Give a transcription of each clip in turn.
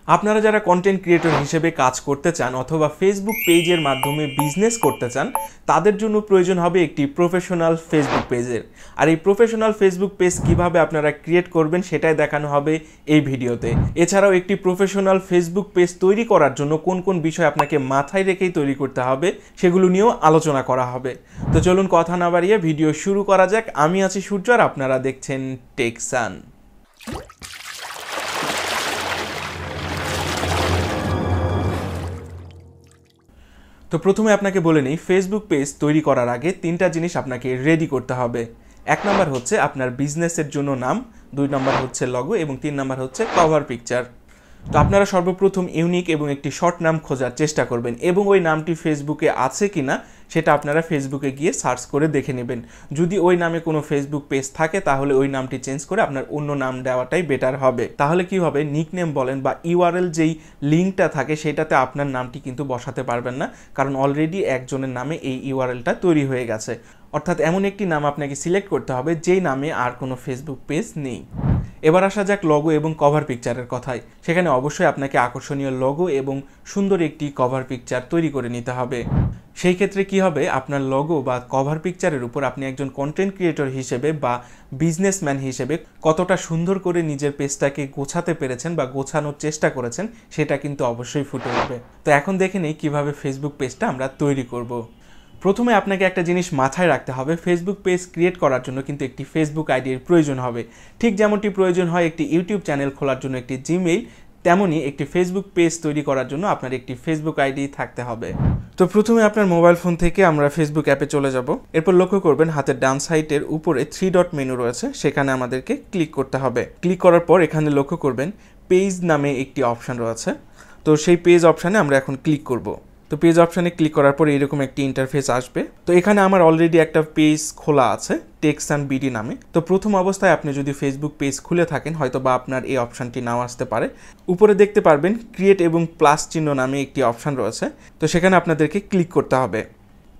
আপনারা যারা content creator হিসেবে কাজ করতে চান অথবা ফেসবুক পেজের মাধ্যমে বিজনেস করতে চান, তাদের জন্য প্রয়োজন হবে একটি প্রফেশনাল ফেসবুক পেজের। আর এই প্রফেশনাল ফেসবুক পেজ কিভাবে আপনারা ক্রিয়েট করবেন সেটাই দেখানো হবে এই ভিডিওতে। এছাড়াও একটি প্রফেশনাল ফেসবুক পেজ তৈরি করার জন্য কোন কোন বিষয় আপনাকে মাথায় রেখেই তৈরি করতে হবে সেগুলো নিয়েও আলোচনা করা হবে। তো চলুন কথা না বাড়িয়ে ভিডিও শুরু করা যাক। আমি আছি সূর্য আর আপনারা দেখছেন টেকসান। তো প্রথমে আপনাকে বলে নিই, ফেসবুক পেজ তৈরি করার আগে তিনটা জিনিস আপনাকে রেডি করতে হবে। এক নম্বর হচ্ছে আপনার বিজনেসের জন্য নাম, 2 নম্বর হচ্ছে লগো এবং 3 নম্বর হচ্ছে কভার পিকচার। তো আপনারা সর্বপ্রথম ইউনিক এবং একটি শর্ট নাম খোঁজার চেষ্টা করবেন এবং ওই নামটি ফেসবুকে আছে কিনা সেটা আপনারা ফেসবুকে গিয়ে সার্চ করে দেখে নেবেন। যদি ওই নামে কোনো ফেসবুক পেজ থাকে তাহলে ওই নামটি চেঞ্জ করে আপনার অন্য নাম দেওয়াটাই বেটার হবে। তাহলে কি হবে, নিকনেম বলেন বা ইউআরএল যেই লিঙ্কটা থাকে সেটাতে আপনার নামটি কিন্তু বসাতে পারবেন না, কারণ অলরেডি একজনের নামে এই ইউআরএলটা তৈরি হয়ে গেছে। অর্থাৎ এমন একটি নাম আপনাকে সিলেক্ট করতে হবে যেই নামে আর কোনো ফেসবুক পেজ নেই। এবার আসা যাক লগো এবং কভার পিকচারের কথায়। সেখানে অবশ্যই আপনাকে আকর্ষণীয় লগো এবং সুন্দর একটি কভার পিকচার তৈরি করে নিতে হবে। সেই ক্ষেত্রে কি হবে, আপনার লগো বা কভার পিকচারের উপর আপনি একজন কন্টেন্ট ক্রিয়েটর হিসেবে বা বিজনেসম্যান হিসেবে কতটা সুন্দর করে নিজের পেজটাকে গোছাতে পেরেছেন বা গোছানোর চেষ্টা করেছেন সেটা কিন্তু অবশ্যই ফুটে উঠবে। তো এখন দেখে নেই কীভাবে ফেসবুক পেজটা আমরা তৈরি করব। প্রথমে আপনাকে একটা জিনিস মাথায় রাখতে হবে, ফেসবুক পেজ ক্রিয়েট করার জন্য কিন্তু একটি ফেসবুক আইডির প্রয়োজন হবে। ঠিক যেমনটি প্রয়োজন হয় একটি ইউটিউব চ্যানেল খোলার জন্য একটি জিমেইল, তেমনই একটি ফেসবুক পেজ তৈরি করার জন্য আপনার একটি ফেসবুক আইডি থাকতে হবে। তো প্রথমে আপনার মোবাইল ফোন থেকে আমরা ফেসবুক অ্যাপে চলে যাব। এরপর লক্ষ্য করবেন হাতের ডান সাইডের উপরে 3 ডট মেনু রয়েছে, সেখানে আমাদেরকে ক্লিক করতে হবে। ক্লিক করার পর এখানে লক্ষ্য করবেন পেজ নামে একটি অপশান রয়েছে। তো সেই পেজ অপশানে আমরা এখন ক্লিক করব। তো পেজ অপশানে ক্লিক করার পর এরকম একটি ইন্টারফেস আসবে। তো এখানে আমার অলরেডি একটা পেজ খোলা আছে টেকসান বিডি নামে। তো প্রথম অবস্থায় আপনি যদি ফেসবুক পেজ খুলে থাকেন হয়তো বা আপনার এই অপশানটি নাও আসতে পারে। উপরে দেখতে পারবেন ক্রিয়েট এবং প্লাস চিহ্ন নামে একটি অপশান রয়েছে, তো সেখানে আপনাদেরকে ক্লিক করতে হবে।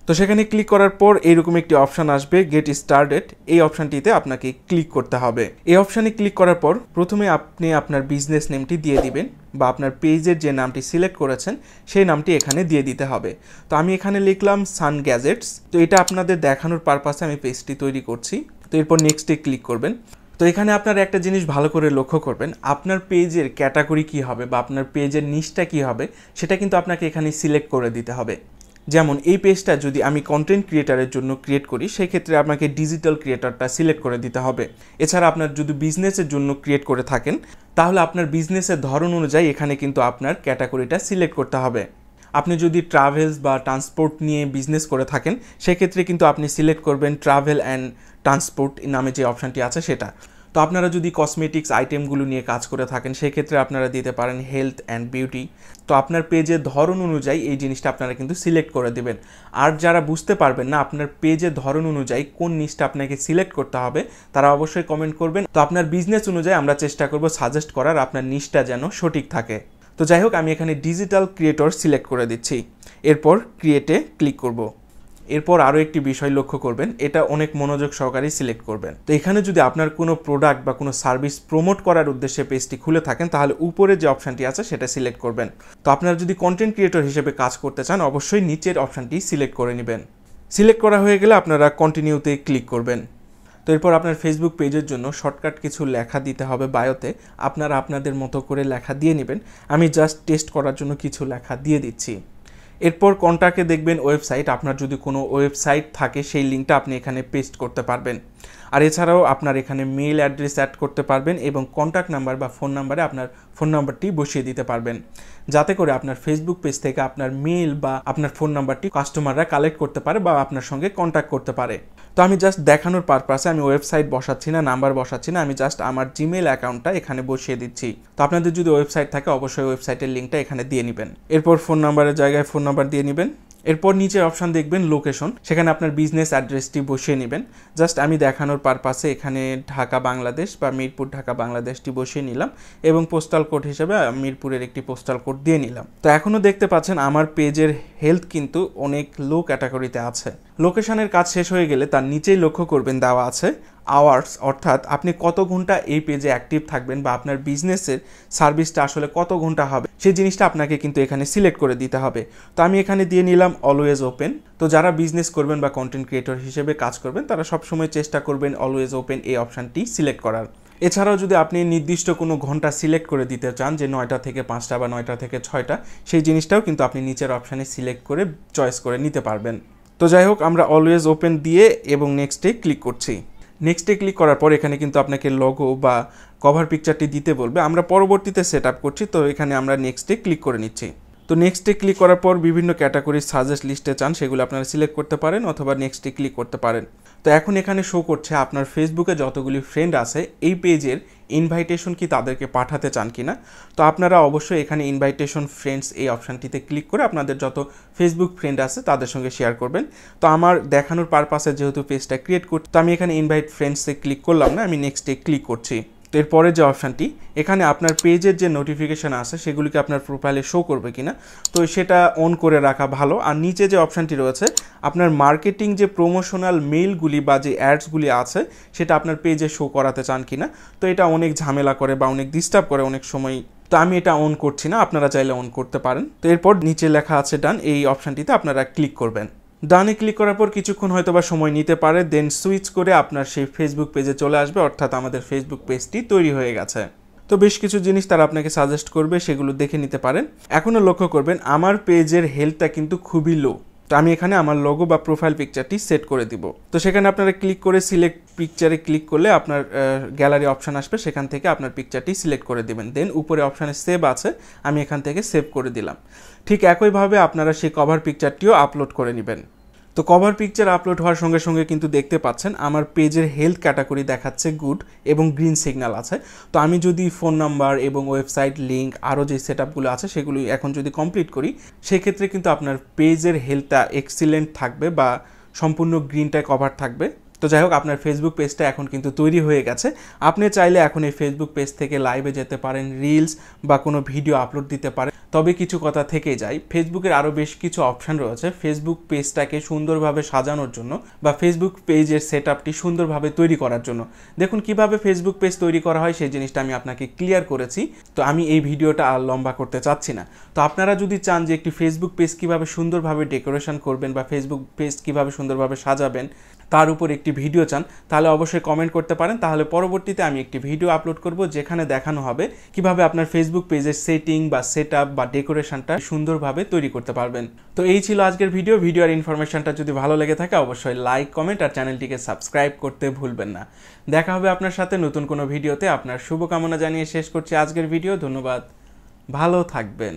তো সেখানে ক্লিক করার পর এইরকম একটি অপশান আসবে গেট স্টার্টেড, এই অপশানটিতে আপনাকে ক্লিক করতে হবে। এই অপশানে ক্লিক করার পর প্রথমে আপনি আপনার বিজনেস নেমটি দিয়ে দিবেন বা আপনার পেজের যে নামটি সিলেক্ট করেছেন সেই নামটি এখানে দিয়ে দিতে হবে। তো আমি এখানে লিখলাম সান গ্যাজেটস। তো এটা আপনাদের দেখানোর পারপাসে আমি পেজটি তৈরি করছি। তো এরপর নেক্সটে ক্লিক করবেন। তো এখানে আপনারা একটা জিনিস ভালো করে লক্ষ্য করবেন, আপনার পেজের ক্যাটাগরি কী হবে বা আপনার পেজের নিশটা কী হবে সেটা কিন্তু আপনাকে এখানে সিলেক্ট করে দিতে হবে। যেমন এই পেজটা যদি আমি কন্টেন্ট ক্রিয়েটারের জন্য ক্রিয়েট করি সেক্ষেত্রে আপনাকে ডিজিটাল ক্রিয়েটারটা সিলেক্ট করে দিতে হবে। এছাড়া আপনার যদি বিজনেসের জন্য ক্রিয়েট করে থাকেন তাহলে আপনার বিজনেসের ধরন অনুযায়ী এখানে কিন্তু আপনার ক্যাটাগরিটা সিলেক্ট করতে হবে। আপনি যদি ট্রাভেলস বা ট্রান্সপোর্ট নিয়ে বিজনেস করে থাকেন সেক্ষেত্রে কিন্তু আপনি সিলেক্ট করবেন ট্রাভেল অ্যান্ড ট্রান্সপোর্ট নামে যে অপশানটি আছে সেটা। তো আপনারা যদি কসমেটিক্স আইটেমগুলো নিয়ে কাজ করে থাকেন সেক্ষেত্রে আপনারা দিতে পারেন হেলথ অ্যান্ড বিউটি। তো আপনার পেজের ধরন অনুযায়ী এই জিনিসটা আপনারা কিন্তু সিলেক্ট করে দেবেন। আর যারা বুঝতে পারবেন না আপনার পেজের ধরন অনুযায়ী কোন নিশটা আপনাকে সিলেক্ট করতে হবে তারা অবশ্যই কমেন্ট করবেন। তো আপনার বিজনেস অনুযায়ী আমরা চেষ্টা করব সাজেস্ট করার আপনার নিশটা যেন সঠিক থাকে। তো যাই হোক, আমি এখানে ডিজিটাল ক্রিয়েটর সিলেক্ট করে দিচ্ছি। এরপর ক্রিয়েটে ক্লিক করব। এরপর আরও একটি বিষয় লক্ষ্য করবেন, এটা অনেক মনোযোগ সহকারে সিলেক্ট করবেন। তো এখানে যদি আপনার কোনো প্রোডাক্ট বা কোনো সার্ভিস প্রমোট করার উদ্দেশ্যে পেজটি খুলে থাকেন তাহলে উপরে যে অপশানটি আছে সেটা সিলেক্ট করবেন। তো আপনারা যদি কন্টেন্ট ক্রিয়েটর হিসেবে কাজ করতে চান অবশ্যই নিচের অপশানটি সিলেক্ট করে নেবেন। সিলেক্ট করা হয়ে গেলে আপনারা কন্টিনিউতে ক্লিক করবেন। তো এরপর আপনার ফেসবুক পেজের জন্য শর্টকাট কিছু লেখা দিতে হবে বায়োতে, আপনারা আপনাদের মতো করে লেখা দিয়ে নেবেন। আমি জাস্ট টেস্ট করার জন্য কিছু লেখা দিয়ে দিচ্ছি। এরপর কন্ট্যাক্টে দেখবেন ওয়েবসাইট, আপনার যদি কোনো ওয়েবসাইট থাকে সেই লিঙ্কটা আপনি এখানে পেস্ট করতে পারবেন। আর এছাড়াও আপনার এখানে মেইল অ্যাড্রেস অ্যাড করতে পারবেন এবং কন্ট্যাক্ট নাম্বার বা ফোন নাম্বারে আপনার ফোন নাম্বারটি বসিয়ে দিতে পারবেন, যাতে করে আপনার ফেসবুক পেজ থেকে আপনার মেইল বা আপনার ফোন নাম্বারটি কাস্টমাররা কালেক্ট করতে পারে বা আপনার সঙ্গে কন্ট্যাক্ট করতে পারে। তো আমি জাস্ট দেখানোর পারপাসে আমি ওয়েবসাইট বসাচ্ছি না, নাম্বার বসাচ্ছি না, আমি জাস্ট আমার জিমেইল অ্যাকাউন্টটা এখানে বসিয়ে দিচ্ছি। তো আপনাদের যদি ওয়েবসাইট থাকে অবশ্যই ওয়েবসাইটের লিঙ্কটা এখানে দিয়ে নেবেন। এরপর ফোন নাম্বারের জায়গায় ফোন নাম্বার দিয়ে নেবেন। এরপর নিচে অপশান দেখবেন লোকেশন, সেখানে আপনার বিজনেস অ্যাড্রেসটি বসিয়ে নেবেন। জাস্ট আমি দেখানোর পারপাসে এখানে ঢাকা বাংলাদেশ বা মিরপুর ঢাকা বাংলাদেশটি বসিয়ে নিলাম এবং পোস্টাল কোড হিসেবে মিরপুরের একটি পোস্টাল কোড দিয়ে নিলাম। তো এখনও দেখতে পাচ্ছেন আমার পেজের হেলথ কিন্তু অনেক লো ক্যাটাগরিতে আছে। লোকেশনের কাজ শেষ হয়ে গেলে তার নিচেই লক্ষ্য করবেন দেওয়া আছে আওয়ার্স, অর্থাৎ আপনি কত ঘন্টা এই পেজে অ্যাক্টিভ থাকবেন বা আপনার বিজনেসের সার্ভিসটা আসলে কত ঘন্টা হবে সেই জিনিসটা আপনাকে কিন্তু এখানে সিলেক্ট করে দিতে হবে। তো আমি এখানে দিয়ে নিলাম অলওয়েজ ওপেন। তো যারা বিজনেস করবেন বা কন্টেন্ট ক্রিয়েটর হিসেবে কাজ করবেন তারা সবসময় চেষ্টা করবেন অলওয়েজ ওপেন এই অপশানটি সিলেক্ট করার। এছাড়াও যদি আপনি নির্দিষ্ট কোনো ঘন্টা সিলেক্ট করে দিতে চান যে 9টা থেকে 5টা বা 9টা থেকে 6টা, সেই জিনিসটাও কিন্তু আপনি নিচের অপশানে সিলেক্ট করে চয়েস করে নিতে পারবেন। তো যাই হোক, আমরা অলওয়েজ ওপেন দিয়ে এবং নেক্সটে ক্লিক করছি। নেক্সটে ক্লিক করার পর এখানে কিন্তু আপনাকে লোগো বা কভার পিকচারটি দিতে বলবে। আমরা পরবর্তীতে সেট আপ করছি, তো এখানে আমরা নেক্সটে ক্লিক করে নিচ্ছি। তো নেক্সটে ক্লিক করার পর বিভিন্ন ক্যাটাগরির সাজেস্ট লিস্টে চান সেগুলো আপনারা সিলেক্ট করতে পারেন অথবা নেক্সটে ক্লিক করতে পারেন। তো এখন এখানে শো করছে আপনার ফেসবুকে যতগুলি ফ্রেন্ড আছে এই পেজের ইনভাইটেশন কি তাদেরকে পাঠাতে চান কিনা। তো আপনারা অবশ্যই এখানে ইনভাইটেশন ফ্রেন্ডস এই অপশানটিতে ক্লিক করে আপনাদের যত ফেসবুক ফ্রেন্ড আছে তাদের সঙ্গে শেয়ার করবেন। তো আমার দেখানোর পারপাসে যেহেতু পেজটা ক্রিয়েট করছি, তো আমি এখানে ইনভাইট ফ্রেন্ডসে ক্লিক করলাম না, আমি নেক্সটে ক্লিক করছি। তো এরপরে যে অপশানটি, এখানে আপনার পেজের যে নোটিফিকেশান আছে সেগুলিকে আপনার প্রোফাইলে শো করবে কিনা, তো সেটা অন করে রাখা ভালো। আর নিচে যে অপশানটি রয়েছে আপনার মার্কেটিং যে প্রমোশনাল মেইলগুলি বা যে অ্যাডসগুলি আছে সেটা আপনার পেজে শো করাতে চান কিনা, তো এটা অনেক ঝামেলা করে বা অনেক ডিস্টার্ব করে অনেক সময়, তো আমি এটা অন করছি না, আপনারা চাইলে অন করতে পারেন। তো এরপর নিচে লেখা আছে ডান, এই অপশানটিতে আপনারা ক্লিক করবেন। ডানে ক্লিক করার পর কিছুক্ষণ হয়তো বা সময় নিতে পারে, দেন সুইচ করে আপনার সেই ফেসবুক পেজে চলে আসবে, অর্থাৎ আমাদের ফেসবুক পেজটি তৈরি হয়ে গেছে। তো বেশ কিছু জিনিস তারা আপনাকে সাজেস্ট করবে, সেগুলো দেখে নিতে পারেন। এখনও লক্ষ্য করবেন আমার পেজের হেলথটা কিন্তু খুবই লো। তো আমি এখানে আমার লোগো বা প্রোফাইল পিকচারটি সেট করে দিব। তো সেখানে আপনারা ক্লিক করে সিলেক্ট পিকচারে ক্লিক করলে আপনার গ্যালারি অপশান আসবে, সেখান থেকে আপনার পিকচারটি সিলেক্ট করে দিবেন। দেন উপরে অপশানে সেভ আছে, আমি এখান থেকে সেভ করে দিলাম। ঠিক একইভাবে আপনারা সেই কভার পিকচারটিও আপলোড করে নেবেন। তো কভার পিকচার আপলোড হওয়ার সঙ্গে সঙ্গে কিন্তু দেখতে পাচ্ছেন আমার পেজের হেলথ ক্যাটাগরি দেখাচ্ছে গুড এবং গ্রিন সিগন্যাল আছে। তো আমি যদি ফোন নাম্বার এবং ওয়েবসাইট লিঙ্ক আরও যে সেট আপগুলো আছে সেগুলি এখন যদি কমপ্লিট করি, সেক্ষেত্রে কিন্তু আপনার পেজের হেলথটা এক্সিলেন্ট থাকবে বা সম্পূর্ণ গ্রিনটায় কভার থাকবে। তো যাই হোক, আপনার ফেসবুক পেজটা এখন কিন্তু তৈরি হয়ে গেছে। আপনি চাইলে এখন এই ফেসবুক পেজ থেকে লাইভে যেতে পারেন, রিলস বা কোনো ভিডিও আপলোড দিতে পারেন। তবে কিছু কথা থেকে যায়, ফেসবুকের আরও বেশ কিছু অপশান রয়েছে ফেসবুক পেজটাকে সুন্দরভাবে সাজানোর জন্য বা ফেসবুক পেজের সেট আপটি সুন্দরভাবে তৈরি করার জন্য। দেখুন কিভাবে ফেসবুক পেজ তৈরি করা হয় সেই জিনিসটা আমি আপনাকে ক্লিয়ার করেছি। তো আমি এই ভিডিওটা আর লম্বা করতে চাচ্ছি না। তো আপনারা যদি চান যে একটি ফেসবুক পেজ কীভাবে সুন্দরভাবে ডেকোরেশন করবেন বা ফেসবুক পেজ কীভাবে সুন্দরভাবে সাজাবেন তার উপর একটি ভিডিও চান, তাহলে অবশ্যই কমেন্ট করতে পারেন। তাহলে পরবর্তীতে আমি একটি ভিডিও আপলোড করব যেখানে দেখানো হবে কিভাবে আপনার ফেসবুক পেজের সেটিং বা সেট আপ বা ডেকোরেশনটা সুন্দরভাবে তৈরি করতে পারবেন। তো এই ছিল আজকের ভিডিও আর ইনফরমেশনটা যদি ভালো লেগে থাকে অবশ্যই লাইক, কমেন্ট আর চ্যানেলটিকে সাবস্ক্রাইব করতে ভুলবেন না। দেখা হবে আপনার সাথে নতুন কোনো ভিডিওতে। আপনার শুভকামনা জানিয়ে শেষ করছি আজকের ভিডিও। ধন্যবাদ, ভালো থাকবেন।